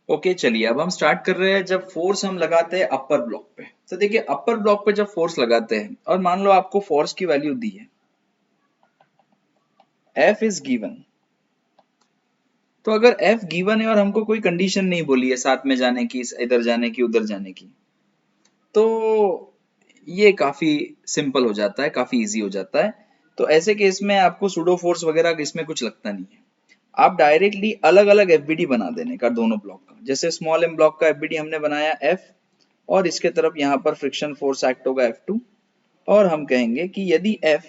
Okay चलिए अब हम स्टार्ट कर रहे हैं। जब फोर्स हम लगाते हैं अपर ब्लॉक पे, तो देखिए अपर ब्लॉक पे जब फोर्स लगाते हैं और मान लो आपको फोर्स की वैल्यू दी है, F इज गिवन। तो अगर F गिवन है और हमको कोई कंडीशन नहीं बोली है साथ में जाने की, इधर जाने की, उधर जाने की, तो ये काफी सिंपल हो जाता है, काफी इजी हो जाता है। तो ऐसे केस में आपको सूडो फोर्स वगैरह इसमें कुछ लगता नहीं है। आप डायरेक्टली अलग अलग एफबीडी बना देने का दोनों ब्लॉक का। जैसे स्मॉल एम ब्लॉक का एफबीडी हमने बनाया F, और इसके तरफ यहाँ पर फ्रिक्शन फोर्स एक्ट होगा F2, और हम कहेंगे कि यदि F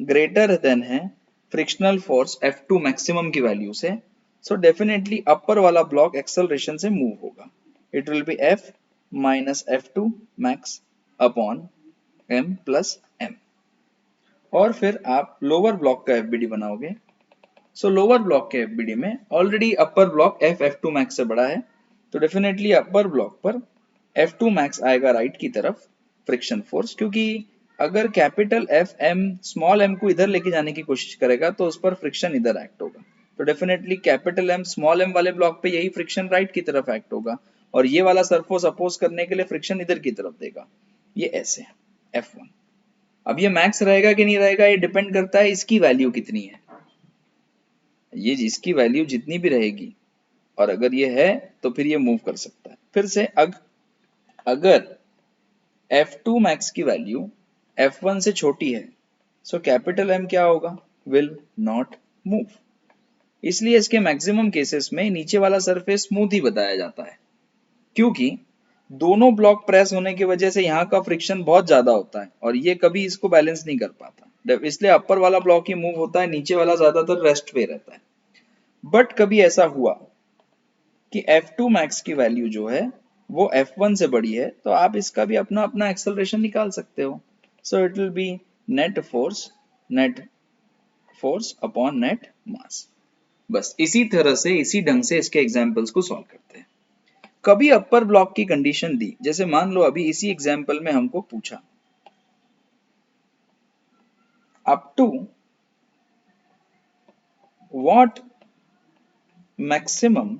ग्रेटर देन है फ्रिक्शनल फोर्स F2 मैक्सिमम की वैल्यू से, सो डेफिनेटली अपर वाला ब्लॉक एक्सेलरेशन से मूव होगा। It will B F minus F2 max upon M plus M। और फिर आप लोअर ब्लॉक का एफबीडी बनाओगे। सो लोअर ब्लॉक के एफबीडी में ऑलरेडी अपर ब्लॉक F2 मैक्स से बड़ा है, तो डेफिनेटली अपर ब्लॉक पर F2 मैक्स आएगा राइट की तरफ फ्रिक्शन फोर्स, क्योंकि अगर capital F M small m को इधर लेके जाने की कोशिश करेगा तो उस पर फ्रिक्शन इधर एक्ट होगा। तो definitely capital M small m वाले ब्लॉक पे यही फ्रिक्शन राइट की तरफ एक्ट होगा, और ये वाला सरफेस अपोज करने के लिए फ्रिक्शन इधर की तरफ देगा। ये ऐसे है F1। अब ये मैक्स रहेगा कि नहीं रहेगा ये डिपेंड करता है इसकी वैल्यू कितनी है। ये इसकी वैल्यू जितनी भी रहेगी, और अगर ये है तो फिर ये मूव कर सकता है। फिर से अगर F2 मैक्स की वैल्यू F1 से छोटी है, सो कैपिटल M क्या होगा, विल नॉट मूव। इसलिए इसके मैक्सिमम केसेस में नीचे वाला सरफेस स्मूथ ही बताया जाता है, क्योंकि दोनों ब्लॉक प्रेस होने की वजह से यहाँ का फ्रिक्शन बहुत ज्यादा होता है और ये कभी इसको बैलेंस नहीं कर पाता। इसलिए अपर वाला ब्लॉक ही मूव होता है, नीचे वाला ज्यादातर रेस्ट पे रहता है। बट कभी ऐसा हुआ कि F2 मैक्स की वैल्यू जो है वो F1 से बड़ी है, तो आप इसका भी अपना अपना एक्सेलरेशन निकाल सकते हो। So it will be net force upon net mass. बस इसी तरह से, इसी ढंग से इसके एग्जांपल्स को सॉल्व करते हैं। कभी अपर ब्लॉक की कंडीशन दी, जैसे मान लो अभी इसी एग्जांपल में हमको पूछा up to what maximum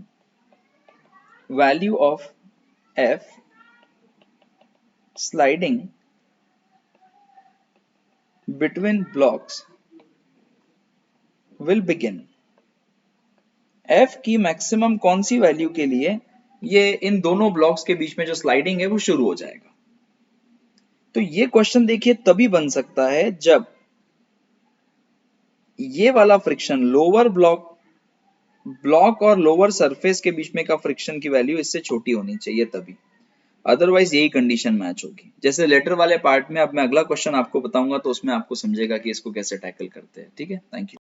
value of F sliding between blocks will begin। F की मैक्सिमम कौन सी वैल्यू के लिए ये इन दोनों ब्लॉक्स के बीच में जो स्लाइडिंग है वो शुरू हो जाएगा। तो ये क्वेश्चन देखिए तभी बन सकता है जब ये वाला फ्रिक्शन लोअर ब्लॉक और लोअर सरफेस के बीच में का फ्रिक्शन की वैल्यू इससे छोटी होनी चाहिए तभी, अदरवाइज यही कंडीशन मैच होगी। जैसे लेटर वाले पार्ट में अब मैं अगला क्वेश्चन आपको बताऊंगा तो उसमें आपको समझेगा कि इसको कैसे टैकल करते हैं। ठीक है, थैंक यू।